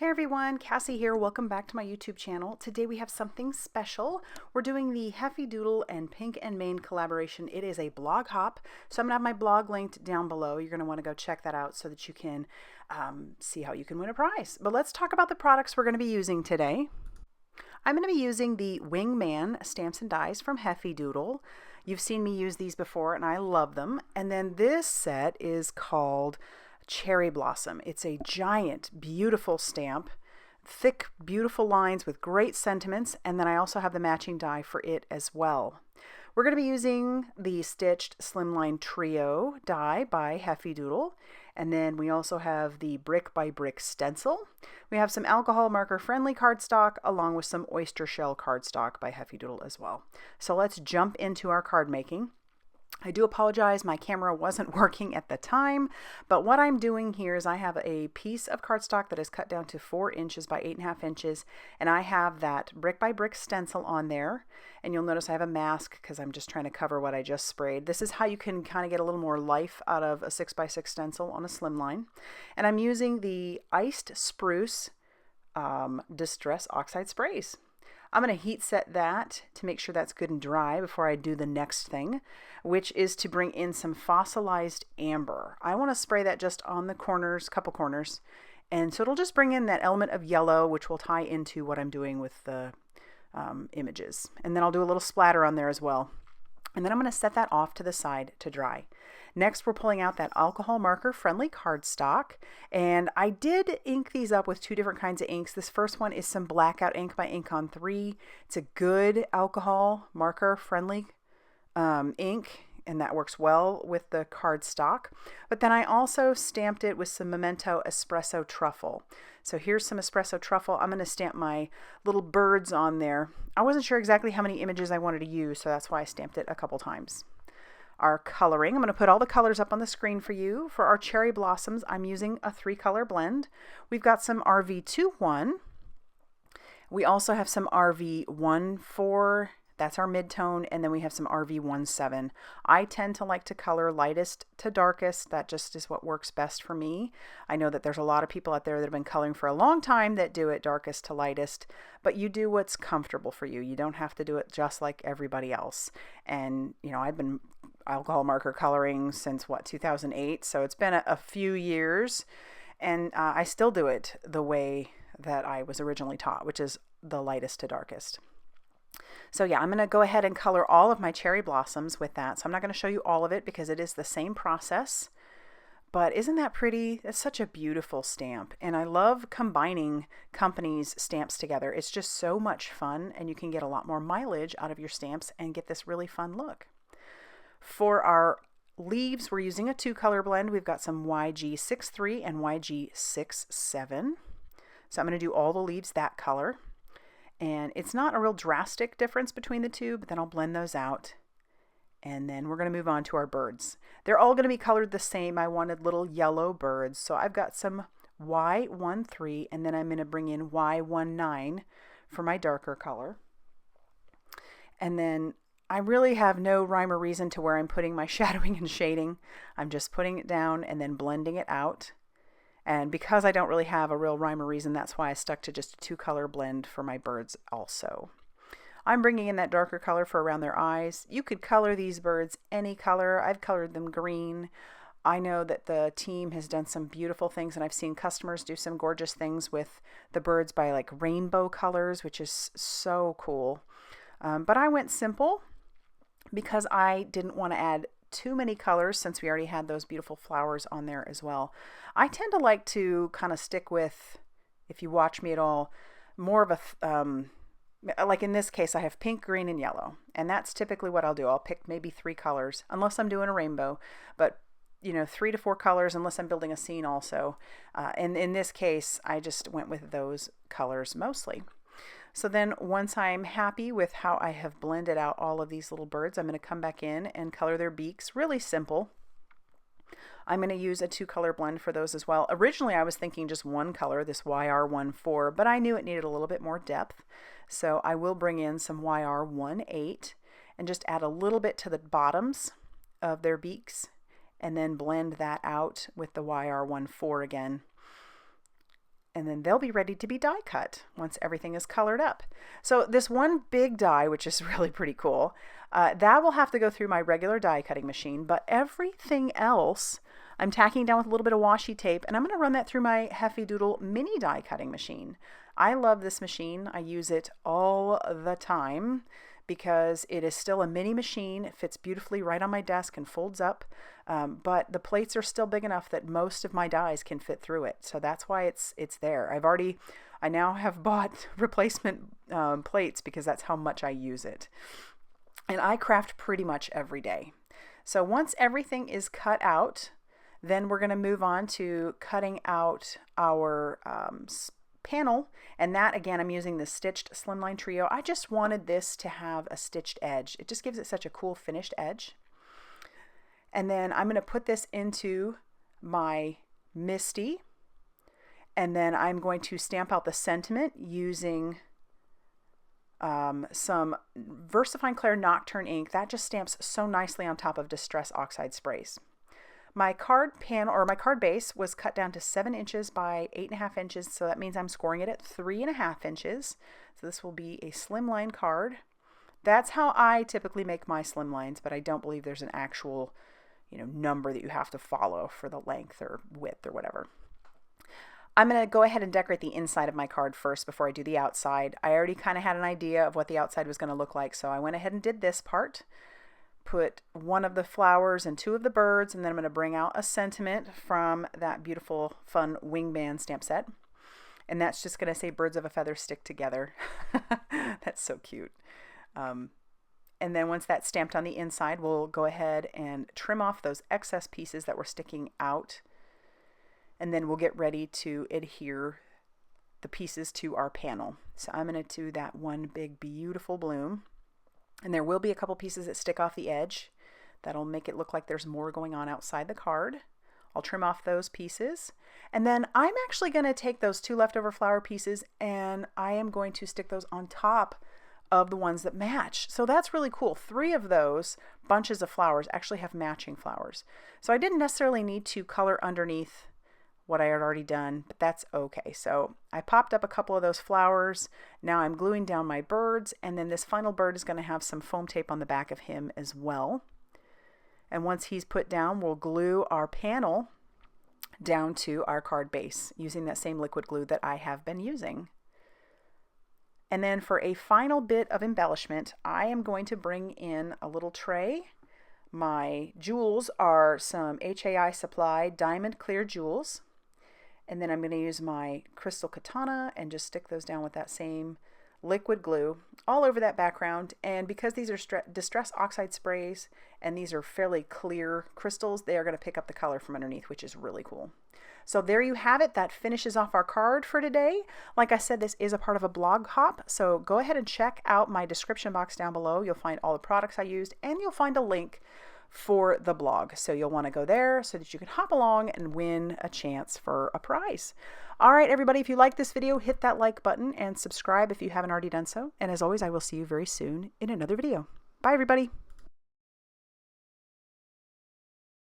Hey everyone, Cassie here. Welcome back to my YouTube channel. Today we have something special. We're doing the Heffy Doodle and Pink and Main collaboration. It is a blog hop, so I'm going to have my blog linked down below. You're going to want to go check that out so that you can see how you can win a prize. But let's talk about the products we're going to be using today. I'm going to be using the Wingman stamps and dies from Heffy Doodle. You've seen me use these before and I love them. And then this set is called Cherry Blossom. It's a giant, beautiful stamp, thick, beautiful lines with great sentiments, and then I also have the matching die for it as well. We're going to be using the stitched Slimline Trio die by Heffy Doodle, and then we also have the Brick by Brick stencil. We have some alcohol marker friendly cardstock along with some oyster shell cardstock by Heffy Doodle as well. So let's jump into our card making. I do apologize, my camera wasn't working at the time, but what I'm doing here is I have a piece of cardstock that is cut down to 4 inches by 8.5 inches, and I have that brick by brick stencil on there, and you'll notice I have a mask because I'm just trying to cover what I just sprayed. This is how you can kind of get a little more life out of a 6x6 stencil on a slimline, and I'm using the Iced Spruce Distress Oxide sprays. I'm going to heat set that to make sure that's good and dry before I do the next thing, which is to bring in some fossilized amber. I want to spray that just on the corners, couple corners, and so it'll just bring in that element of yellow, which will tie into what I'm doing with the images. And then I'll do a little splatter on there as well. And then I'm going to set that off to the side to dry. Next, we're pulling out that alcohol marker friendly cardstock, and I did ink these up with 2 different kinds of inks. This first one is some blackout ink by Ink on 3. It's a good alcohol marker friendly ink, and that works well with the cardstock. But then I also stamped it with some Memento Espresso Truffle. So here's some Espresso Truffle. I'm going to stamp my little birds on there. I wasn't sure exactly how many images I wanted to use, so that's why I stamped it a couple times. Our coloring, I'm going to put all the colors up on the screen for you. For our cherry blossoms, I'm using a 3-color blend. We've got some RV21. We also have some RV14. That's our mid-tone, and then we have some RV17. I tend to like to color lightest to darkest. That just is what works best for me. I know that there's a lot of people out there that have been coloring for a long time that do it darkest to lightest, but you do what's comfortable for you. You don't have to do it just like everybody else. And, you know, I've been alcohol marker coloring since, 2008? So it's been a few years, and I still do it the way that I was originally taught, which is the lightest to darkest. So yeah, I'm going to go ahead and color all of my cherry blossoms with that. So I'm not going to show you all of it because it is the same process. But isn't that pretty? It's such a beautiful stamp. And I love combining companies' stamps together. It's just so much fun, and you can get a lot more mileage out of your stamps and get this really fun look. For our leaves, we're using a 2-color blend. We've got some YG63 and YG67. So I'm going to do all the leaves that color. And it's not a real drastic difference between the two, but then I'll blend those out. And then we're going to move on to our birds. They're all going to be colored the same. I wanted little yellow birds. So I've got some Y13, and then I'm going to bring in Y19 for my darker color. And then I really have no rhyme or reason to where I'm putting my shadowing and shading. I'm just putting it down and then blending it out. And because I don't really have a real rhyme or reason, that's why I stuck to just a 2-color blend for my birds also. I'm bringing in that darker color for around their eyes. You could color these birds any color. I've colored them green. I know that the team has done some beautiful things, and I've seen customers do some gorgeous things with the birds by like rainbow colors, which is so cool. But I went simple because I didn't want to add too many colors since we already had those beautiful flowers on there as well. I tend to like to kind of stick with, if you watch me at all, more of a, like in this case, I have pink, green, and yellow. And that's typically what I'll do. I'll pick maybe 3 colors, unless I'm doing a rainbow, but 3 to 4 colors unless I'm building a scene also. And in this case, I just went with those colors mostly. So then once I'm happy with how I have blended out all of these little birds, I'm going to come back in and color their beaks. Really simple. I'm going to use a 2-color blend for those as well. Originally, I was thinking just 1 color, this YR14, but I knew it needed a little bit more depth. So I will bring in some YR18 and just add a little bit to the bottoms of their beaks, and then blend that out with the YR14 again. and then they'll be ready to be die cut once everything is colored up. So this one big die, which is really pretty cool, that will have to go through my regular die cutting machine, but everything else I'm tacking down with a little bit of washi tape, and I'm going to run that through my Heffy Doodle mini die cutting machine. I love this machine. I use it all the time because it is still a mini machine. It fits beautifully right on my desk and folds up, but the plates are still big enough that most of my dies can fit through it. So that's why it's there. I now have bought replacement plates because that's how much I use it. And I craft pretty much every day. So once everything is cut out, then we're going to move on to cutting out our panel, and that again I'm using the stitched Slimline Trio. I just wanted this to have a stitched edge. It just gives it such a cool finished edge. And then I'm going to put this into my Misty, and then I'm going to stamp out the sentiment using some VersaFine Clair Nocturne ink. That just stamps so nicely on top of Distress Oxide sprays. My card panel, or my card base, was cut down to 7 inches by 8.5 inches, so that means I'm scoring it at 3.5 inches. So this will be a slimline card. That's how I typically make my slimlines, but I don't believe there's an actual, number that you have to follow for the length or width or whatever. I'm going to go ahead and decorate the inside of my card first before I do the outside. I already kind of had an idea of what the outside was going to look like, so I went ahead and did this part. Put one of the flowers and 2 of the birds, and then I'm going to bring out a sentiment from that beautiful, fun Wingman stamp set. And that's just going to say birds of a feather stick together. That's so cute. And then once that's stamped on the inside, we'll go ahead and trim off those excess pieces that were sticking out. And then we'll get ready to adhere the pieces to our panel. So I'm going to do that one big, beautiful bloom. And there will be a couple pieces that stick off the edge. That'll make it look like there's more going on outside the card. I'll trim off those pieces. And then I'm actually going to take those 2 leftover flower pieces and I am going to stick those on top of the ones that match. So that's really cool. 3 of those bunches of flowers actually have matching flowers. So I didn't necessarily need to color underneath what I had already done, but that's okay. So I popped up a couple of those flowers. Now I'm gluing down my birds, and then this final bird is going to have some foam tape on the back of him as well. And once he's put down, we'll glue our panel down to our card base using that same liquid glue that I have been using. And then for a final bit of embellishment, I am going to bring in a little tray. My jewels are some HAI Supply Diamond Clear Jewels. And then I'm going to use my crystal katana and just stick those down with that same liquid glue all over that background. And because these are Distress Oxide sprays and these are fairly clear crystals, they are going to pick up the color from underneath, which is really cool. So there you have it. That finishes off our card for today. Like I said, this is a part of a blog hop, so go ahead and check out my description box down below. You'll find all the products I used, and you'll find a link for the blog. So you'll want to go there so that you can hop along and win a chance for a prize. All right, everybody, if you like this video, hit that like button and subscribe if you haven't already done so. And as always, I will see you very soon in another video. Bye, everybody.